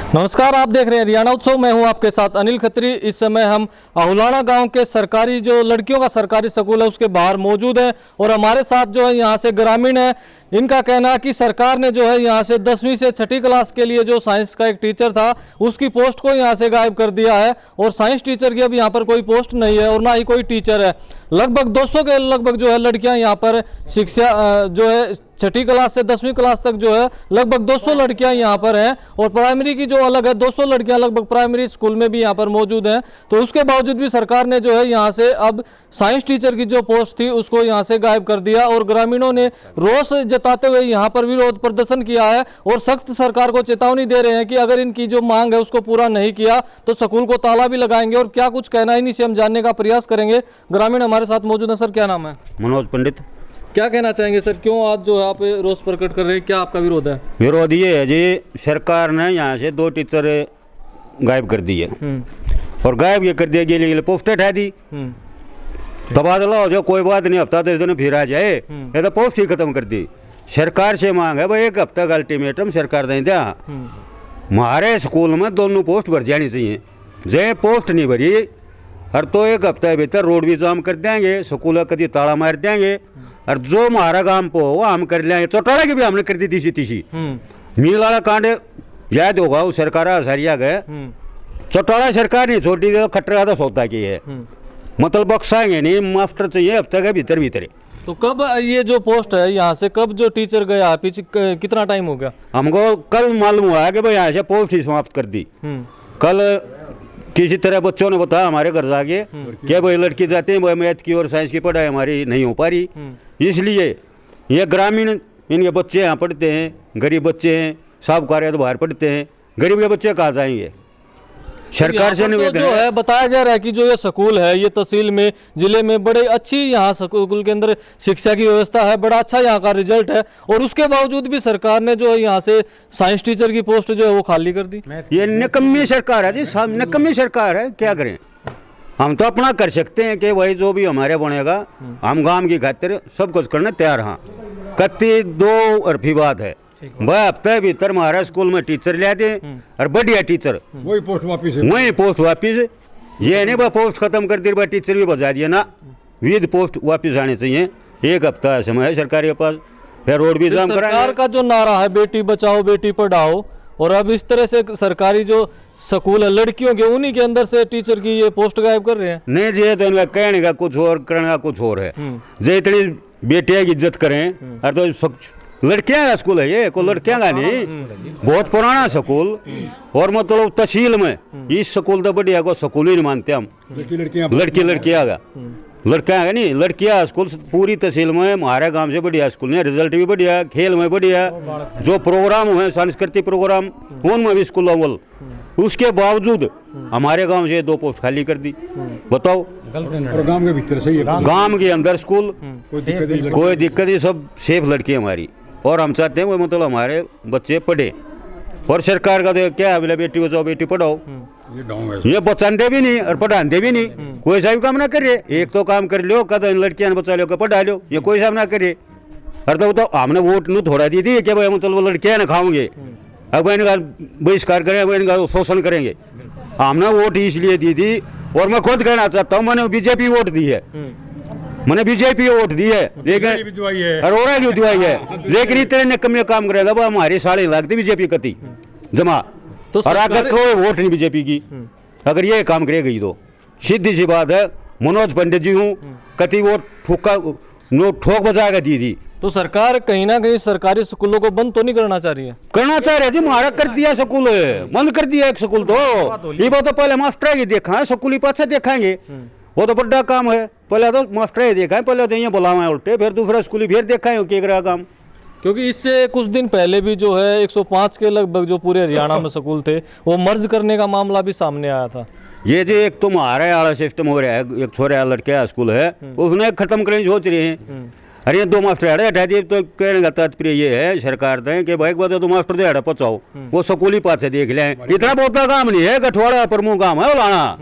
नमस्कार, आप देख रहे हैं हरियाणा उत्सव। मैं हूं आपके साथ अनिल खत्री। इस समय हम अहुलाना गांव के सरकारी जो लड़कियों का सरकारी स्कूल है उसके बाहर मौजूद हैं और हमारे साथ जो है यहां से ग्रामीण है। इनका कहना है कि सरकार ने जो है यहां से 10वीं से 6ठी क्लास के लिए जो साइंस का एक टीचर था उसकी पोस्ट को यहां से गायब कर दिया है और साइंस टीचर की अब यहां पर कोई पोस्ट नहीं है और ना ही कोई टीचर है। लगभग 200 के लगभग जो है लड़कियां यहां पर शिक्षा जो है 6ठी क्लास से 10वीं क्लास तक जो है लगभग 200 लड़कियां यहाँ पर हैं और प्राइमरी की जो अलग है 200 लड़कियां लगभग प्राइमरी स्कूल में भी यहाँ पर मौजूद हैं। तो उसके बावजूद भी सरकार ने जो है यहाँ से अब साइंस टीचर की जो पोस्ट थी उसको यहाँ से गायब कर दिया और ग्रामीणों ने रोष जताते हुए यहाँ पर विरोध प्रदर्शन किया है और सख्त सरकार को चेतावनी दे रहे हैं कि अगर इनकी जो मांग है उसको पूरा नहीं किया तो स्कूल को ताला भी लगाएंगे। और क्या कुछ कहना है इन्हीं से हम जानने का प्रयास करेंगे। ग्रामीण हमारे साथ मौजूद है। सर, क्या नाम है? मनोज पंडित। क्या कहना चाहेंगे सर, क्यों आज जो है आप रोष प्रकट कर रहे हैं, क्या आपका विरोध है? विरोध ये है जी, सरकार ने यहाँ से 2 टीचर गायब कर दिए और गायब ये कर दिया लिए पोस्ट हटा दी। तबादला हो जाओ कोई बात नहीं, हफ्ता 10 दिन फिर आ जाए, ये तो पोस्ट ही खत्म कर दी। सरकार से मांग है भाई 1 हफ्ता का अल्टीमेटम सरकार दें दिया। हमारे स्कूल में दोनों पोस्ट भर जानी चाहिए। जे पोस्ट नहीं भरी और तो 1 हफ्ते के भीतर रोड भी जाम कर देंगे, स्कूल कभी ताला मार देंगे और जो हमारा काम को वो हम कर लेंगे। चौटाला की भी हमने कर दी तीसी मील वाला कांड याद होगा, वो सरकार हजारिया गए। चौटाला सरकार नहीं छोटी खट्टर का सौदा की है, मतलब बख्शाएंगे नहीं, मास्टर चाहिए हफ्ते के भीतर भीतर। तो कब ये जो पोस्ट है यहाँ से कब जो टीचर गया पीछे कितना टाइम हो गया? हमको कल मालूम हुआ कि भाई यहाँ से पोस्ट ही समाप्त कर दी। कल किसी तरह बच्चों ने बताया हमारे घर जाके कि भाई लड़की जाते हैं, भाई मैथ की और साइंस की पढ़ाई हमारी नहीं हो पा रही, इसलिए ये ग्रामीण इनके बच्चे यहाँ पढ़ते हैं, गरीब बच्चे हैं, साहूकार तो बाहर पढ़ते हैं, गरीब के बच्चे कहाँ जाएंगे? सरकार से निवेदन जो है बताया जा रहा है कि जो ये स्कूल है ये तहसील में जिले में बड़े अच्छी यहाँ स्कूल के अंदर शिक्षा की व्यवस्था है, बड़ा अच्छा यहाँ का रिजल्ट है और उसके बावजूद भी सरकार ने जो है यहाँ से साइंस टीचर की पोस्ट जो है वो खाली कर दी। ये निकम्मी सरकार है जी, निकम्मी सरकार है। क्या करें, हम तो अपना कर सकते हैं कि भाई जो भी हमारे बनेगा हम गांव की खातिर सब कुछ करने तैयार। हाँ, कत्ती 2 अरफी बात है, वह हफ्ते भीतर हमारा स्कूल में टीचर ले दे और बढ़िया टीचर वही पोस्ट वापिस ये नहीं वह पोस्ट खत्म कर दी, वह टीचर भी बजा दिया ना, विद पोस्ट वापिस आने चाहिए। 1 हफ्ता समय है सरकार के पास, फिर रोड भी जाम करा। सरकार का जो नारा है बेटी बचाओ बेटी पढ़ाओ और अब इस तरह से सरकारी जो स्कूल है लड़कियों के उन्हीं के अंदर से टीचर की ये पोस्ट गायब कर रहे हैं। नहीं जी, तो इनका कहने का कुछ और करने का कुछ और है। जे इतनी बेटियां की इज्जत करें और तो लड़कियां का स्कूल है ये, कोई लड़कियां का नहीं, बहुत पुराना स्कूल और मतलब तहसील में इस स्कूल तो बढ़िया को स्कूल ही नहीं मानते हम। लड़कियां का नहीं, लड़कियां स्कूल पूरी तहसील में हमारे गांव से बढ़िया स्कूल है, रिजल्ट भी बढ़िया, खेल में बढ़िया, जो प्रोग्राम हुए सांस्कृतिक प्रोग्राम उनमें भी स्कूल अव्वल। उसके बावजूद हमारे गांव से 2 पोस्ट खाली कर दी। बताओ, गांव के भीतर सही है, गांव के अंदर स्कूल कोई दिक्कत नहीं, सब सेफ लड़की हमारी और हम चाहते हैं वो मतलब हमारे बच्चे पढ़े। और सरकार का तो क्या है, बेटी बचाओ बेटी पढ़ाओ, ये बचाते भी नहीं और पढ़ाते भी नहीं, कोई सा भी काम ना करे। एक तो काम कर लो, कद लड़कियां बचा लो, पढ़ा लो, ये कोई सा ना करे। और तो हमने वोट नहीं थोड़ा दी थी कि भाई मतलब लड़कियां ना खाओगे, अब इनका बहिष्कार करेंगे, इनका शोषण करेंगे। हमने वोट इसलिए दी थी और मैं खुद कहना चाहता हूँ, मैंने बीजेपी वोट दी है, मैंने बीजेपी वोट दी है, लेकिन दिवाई है, लेकिन इतने निकम्मे काम करेगा वो हमारी 7.5 लाख थी बीजेपी कती जमा तो और अगर कोई वोट नहीं बीजेपी की, अगर ये काम करेगी तो सीधी सी बात है। मनोज पंडित जी हूँ, कती वोट ठोक बजा कर दी थी। तो सरकार कहीं ना कहीं सरकारी स्कूलों को बंद तो नहीं करना चाह रही है? करना चाह रहे जी, हमारा कर दिया स्कूल, बंद कर दिया एक स्कूल। तो ये बात तो पहले मास्टर की देखा है, स्कूल ही पाछे देखेंगे, वो तो बड़ा काम है। पहले तो मास्टर ही देखा है, पहले तो ये बुलावा उल्टे, फिर दूसरा स्कूल फिर देखा है क्या करेगा काम। क्योंकि इससे कुछ दिन पहले भी जो है 105 के लगभग जो पूरे हरियाणा में स्कूल थे वो मर्ज करने का मामला भी सामने आया था। ये जो एक तो हमारा वाला सिस्टम हो रहा है, एक छोरे लड़के स्कूल है उसने खत्म करने की सोच रहे हैं। अरे 2 मास्टर हटा दिए, तो कहने का तात्पर्य ये है सरकार दें कि भाई बात 2 मास्टर दे हटा पचाओ, वो स्कूल ही पास देख लें। इतना बहुत काम नहीं है, गठवाड़ा प्रमुख काम है लाना,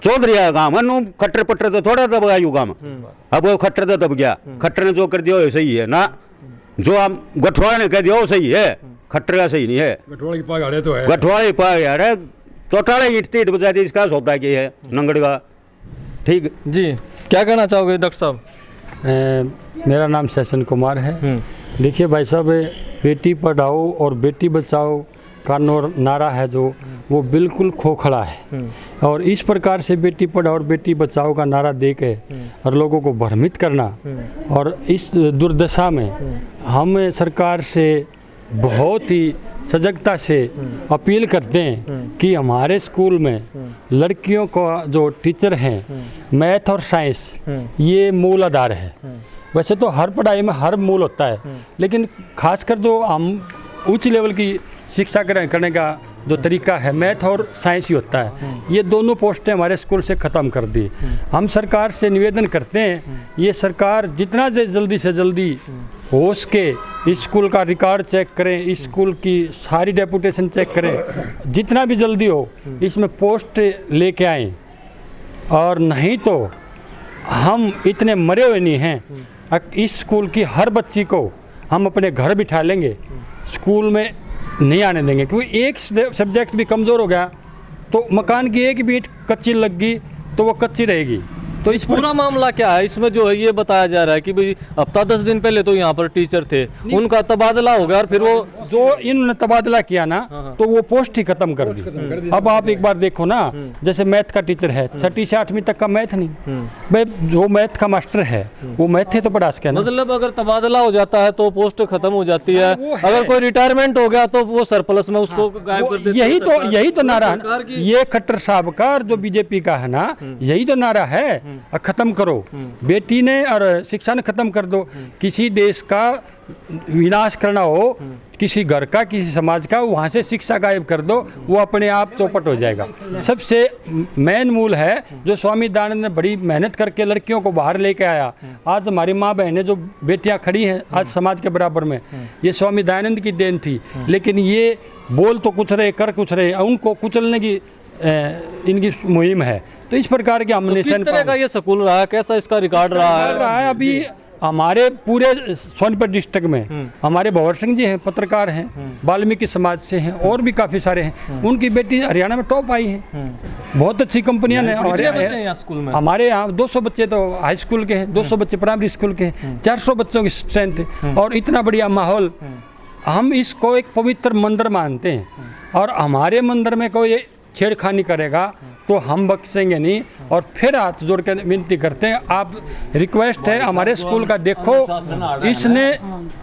चौधरी का काम है, नो खट्टर पट्टर तो थोड़ा दब आयु काम। अब वो खट्टर तो दब गया, खट्टर ने जो कर दिया वो सही है ना, जो हम गठवाड़ा ने कह दिया वो सही है। खट्टर का सही नहीं है, गठवाल की पाग आ रहे तो है। गठवाले पा यार है, चौटाले ईट तीट बजा दी, इसका सौदा की है नंगड़ का। ठीक जी, क्या कहना चाहोगे डॉक्टर साहब? मेरा नाम सेशन कुमार है। देखिए भाई साहब, बेटी पढ़ाओ और बेटी बचाओ का नारा है जो, वो बिल्कुल खोखला है। और इस प्रकार से बेटी पढ़ाओ और बेटी बचाओ का नारा दे के और लोगों को भ्रमित करना, और इस दुर्दशा में हम सरकार से बहुत ही सजगता से अपील करते हैं कि हमारे स्कूल में लड़कियों का जो टीचर हैं, मैथ और साइंस ये मूल आधार है। वैसे तो हर पढ़ाई में हर मूल होता है, लेकिन खासकर जो हम उच्च लेवल की शिक्षा ग्रहण करने का जो तरीका है, मैथ और साइंस ही होता है। ये दोनों पोस्टें हमारे स्कूल से ख़त्म कर दी। हम सरकार से निवेदन करते हैं, ये सरकार जितना जल्दी से जल्दी हो सके इस स्कूल का रिकॉर्ड चेक करें, इस स्कूल की सारी डेपुटेशन चेक करें, जितना भी जल्दी हो इसमें पोस्ट लेके आएँ। और नहीं तो हम इतने मरे हुए नहीं हैं, इस स्कूल की हर बच्ची को हम अपने घर बिठा लेंगे, स्कूल में नहीं आने देंगे। क्योंकि एक सब्जेक्ट भी कमज़ोर हो गया तो मकान की एक भी ईंट कच्ची लग गई तो वो कच्ची रहेगी। तो इस पूरा मामला क्या है इसमें? जो है ये बताया जा रहा है कि भाई हफ्ता 10 दिन पहले तो यहाँ पर टीचर थे, उनका तबादला हो गया और फिर वो जो इन्होंने तबादला किया ना, तो वो पोस्ट ही खत्म कर दी। अब आप एक बार देखो ना, जैसे मैथ का टीचर है, 6ठी से 8वीं तक का मैथ नहीं, भाई जो मैथ का मास्टर है वो मैथ ही तो पढ़ा सके ना। मतलब अगर तबादला हो जाता है तो पोस्ट खत्म हो जाती है, अगर कोई रिटायरमेंट हो गया तो वो सरप्लस में उसको गायब कर देते हैं। यही तो नारा है ये खट्टर साहब का और जो बीजेपी का है ना, यही तो नारा है, खत्म करो बेटी ने और शिक्षा ने खत्म कर दो। किसी देश का विनाश करना हो, किसी घर का, किसी समाज का, वहाँ से शिक्षा गायब कर दो, वो अपने आप चौपट हो जाएगा। सबसे मेन मूल है जो स्वामी दयानंद ने बड़ी मेहनत करके लड़कियों को बाहर लेके आया। आज हमारी माँ बहनें जो बेटियाँ खड़ी हैं आज समाज के बराबर में, ये स्वामी दयानंद की देन थी। लेकिन ये बोल तो कुछ रहे, कर कुछ रहे, उनको कुचलने की इनकी मुहिम है। तो इस प्रकार के हमने किस तरह का ये स्कूल रहा है, कैसा इसका रिकॉर्ड रहा है? अभी हमारे पूरे सोनीपत डिस्ट्रिक्ट में हमारे भंवर सिंह जी हैं, पत्रकार हैं, वाल्मीकि समाज से हैं, और भी काफ़ी सारे हैं। उनकी बेटी हरियाणा में टॉप आई है, बहुत अच्छी कंपनियां ने। हमारे यहाँ 200 बच्चे तो हाई स्कूल के हैं, 200 बच्चे प्राइमरी स्कूल के हैं, 400 बच्चों की स्ट्रेंथ है, और इतना बढ़िया माहौल। हम इसको एक पवित्र मंदिर मानते हैं, और हमारे मंदिर में कोई छेड़खानी करेगा तो हम बख्शेंगे नहीं। और फिर हाथ जोड़ कर विनती करते हैं, आप रिक्वेस्ट है हमारे स्कूल का देखो, इसने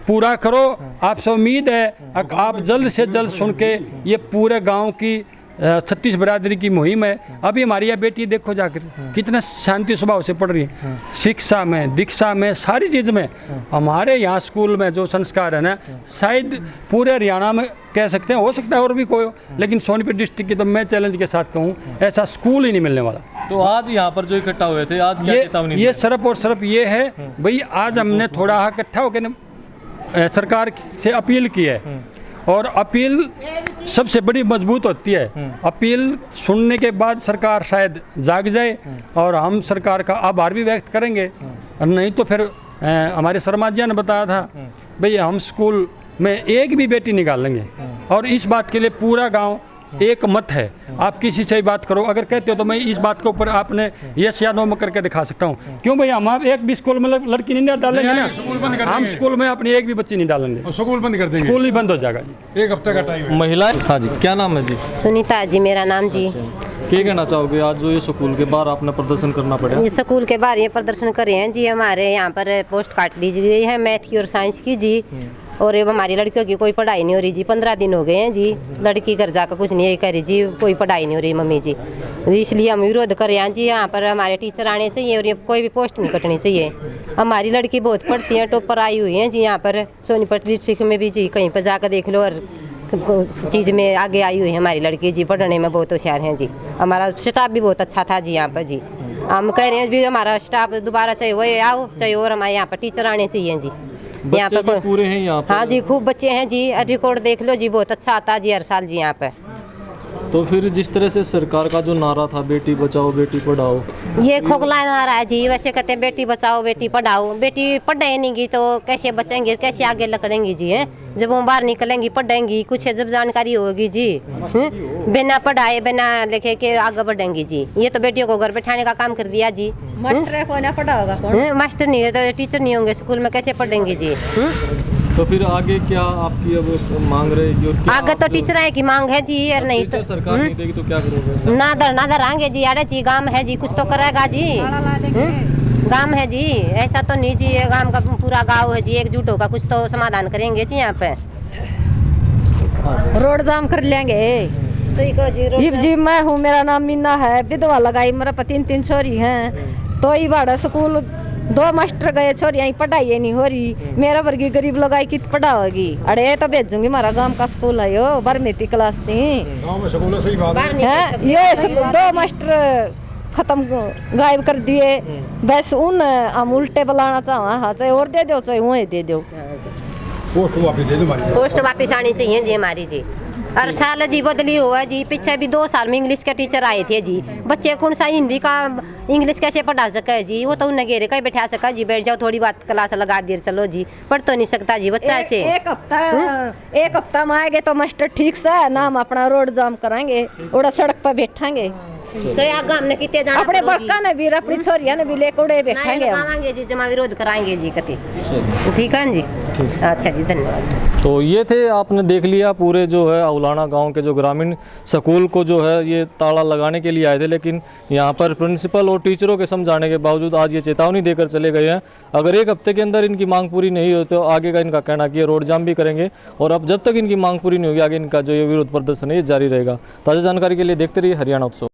पूरा करो। आपसे उम्मीद है आप जल्द से जल्द सुन के, ये पूरे गांव की 36 बरादरी की मुहिम है। अभी हमारी यह बेटी देखो जाकर कितना शांति स्वभाव से पढ़ रही है, शिक्षा में, दीक्षा में, सारी चीज़ में। हमारे यहाँ स्कूल में जो संस्कार है ना, शायद पूरे हरियाणा में कह सकते हैं, हो सकता है और भी कोई हो, लेकिन सोनीपत डिस्ट्रिक्ट की तो मैं चैलेंज के साथ कहूँ ऐसा स्कूल ही नहीं मिलने वाला। तो आज यहाँ पर जो इकट्ठा हुए थे, आज क्या चेतावनी? ये सिर्फ और सिर्फ ये है भाई, आज हमने थोड़ा इकट्ठा होकर सरकार से अपील की है, और अपील सबसे बड़ी मजबूत होती है। अपील सुनने के बाद सरकार शायद जाग जाए, और हम सरकार का आभार भी व्यक्त करेंगे। नहीं तो फिर हमारे शर्मा जी ने बताया था भाई हम स्कूल में एक भी बेटी निकाल लेंगे, और इस बात के लिए पूरा गांव एक मत है। आप किसी से ही बात करो, अगर कहते हो तो मैं इस बात के ऊपर आपने यस या नो में करके दिखा सकता हूँ। क्यों भैया, हम एक भी स्कूल में लड़की नहीं डालेंगे ना, हम स्कूल में अपनी एक भी बच्ची नहीं डालेंगे, स्कूल बंद कर देंगे, स्कूल ही बंद हो जाएगा जी। एक हफ्ते का टाइम है। महिलाएं, हाँ जी, क्या नाम है जी? सुनीता जी मेरा नाम जी। क्या कहना चाहोगे आज जो ये स्कूल के बाहर आपने प्रदर्शन करना पड़ा? ये स्कूल के बाहर ये प्रदर्शन करे हैं जी, हमारे यहाँ पर पोस्ट काट दी गई है मैथ की और साइंस की जी, और अब हमारी लड़कियों की कोई पढ़ाई नहीं हो रही जी। 15 दिन हो गए हैं जी, लड़की घर जाकर कुछ नहीं कह रही जी, कोई पढ़ाई नहीं हो रही मम्मी जी। इसलिए हम विरोध कर रहे हैं जी, यहाँ पर हमारे टीचर आने चाहिए और ये कोई भी पोस्ट नहीं कटनी चाहिए। हमारी लड़की बहुत पढ़ती है, टॉपर आई हुई हैं जी यहाँ पर सोनीपत डिस्ट्रिक्ट में भी जी, कहीं पर जाकर देख लो, और चीज़ में आगे आई हुई है हमारी लड़की जी, पढ़ने में बहुत होशियार हैं जी। हमारा स्टाफ भी बहुत अच्छा था जी यहाँ पर जी। हम कह रहे हैं भी हमारा स्टाफ दोबारा चाहिए, वही आओ चाहिए, और हमारे यहाँ पर टीचर आने चाहिए जी। यहाँ पर पूरे हैं यहाँ पर? हाँ जी, खूब बच्चे हैं जी, रिकॉर्ड देख लो जी, बहुत अच्छा आता है जी हर साल जी यहाँ पर। तो फिर जिस तरह से सरकार का जो नारा था बेटी बचाओ बेटी पढ़ाओ, ये खोखला नारा है जी। वैसे कहते हैं बेटी बचाओ बेटी पढ़ाओ, बेटी पढ़ेंगी तो कैसे बचेंगे, कैसे आगे लकड़ेंगी जी हैं। जब वो बाहर निकलेंगी पढ़ेंगी कुछ जब जानकारी होगी जी, बिना पढ़ाए बिना लिखे के आगे बढ़ेंगी जी। ये तो बेटियों को घर बैठाने का काम कर दिया जी। मास्टर को ना पढ़ा होगा कौन? मास्टर नहीं है तो टीचर नहीं होंगे स्कूल में, कैसे पढ़ेंगे जी। तो फिर आगे क्या आपकी अब मांग रहेगी? और क्या आगे तो आप- टीचर की मांग है जी, और नहीं टीचर तो सरकार नहीं देगी तो क्या करोगे? ना धरांगे जी। अरे जी गांव है जी, कुछ तो करेगा जी। गांव है जी, ऐसा तो नहीं जी। ये गांव का पूरा गांव है जी, एकजुट होगा कुछ तो समाधान करेंगे जी। यहाँ पे रोड जाम कर लेंगे। सही कहो जी। इफ जी मैं हूँ, मेरा नाम मीना है, विधवा लगाई, मेरा पति 3 छोरी हैं। तो ही बाड़ा स्कूल 2 मास्टर गए, छोरियाँ पढ़ाई नहीं हो रही। मेरा वर्गी गरीब लगाई कित पढ़ाओगी? अरे तो भेजूंगी, हमारा गांव का स्कूल है यो, बारहवीं क्लास थी गाँव में स्कूल है, सही बात है। है। ये 2 मास्टर खत्म गायब कर दिए। बस उन हम उल्टे बुलाना चाह, हाँ चाहे और दे दो चाहे वही दे दो। पोस्ट वापस दे दो हमारी। पोस्ट वापिस आनी चाहिए जी हमारी जी। हर साल जी बदली हुआ जी। पीछे भी 2 साल में इंग्लिश के टीचर आए थे जी। बच्चे कौन सा हिंदी का इंग्लिश कैसे पढ़ा सके जी? वो तो उन्हें घेरे का ही बैठा सका जी। बैठ जाओ थोड़ी बात क्लास लगा देर चलो जी, पढ़ तो नहीं सकता जी बच्चा ऐसे। एक हफ्ता में आएंगे तो मास्टर ठीक से ना हम अपना रोड जाम कराएंगे, उड़ा सड़क पर बैठाएंगे। तो आगे हमने कितने जाना अपने पड़ो जी। बक्का ने भी अपनी छोरिया ने भी लेकर उड़े नहीं बैठाएंगे हम। लगावांगे जी, जमा विरोध कराएंगे जी कति। ठीक है जी। अच्छा जी, धन्यवाद। तो ये थे, आपने देख लिया पूरे जो है अहुलाना गांव के जो ग्रामीण स्कूल को जो है ये ताला लगाने के लिए आए थे, लेकिन यहाँ पर प्रिंसिपल और टीचरों के समझाने के बावजूद आज ये चेतावनी देकर चले गए हैं। अगर 1 हफ्ते के अंदर इनकी मांग पूरी नहीं हो तो आगे का इनका कहना कि ये रोड जाम भी करेंगे, और अब जब तक इनकी मांग पूरी नहीं होगी आगे इनका जो ये विरोध प्रदर्शन है ये जारी रहेगा। ताज़ा जानकारी के लिए देखते रहिए हरियाणा उत्सव।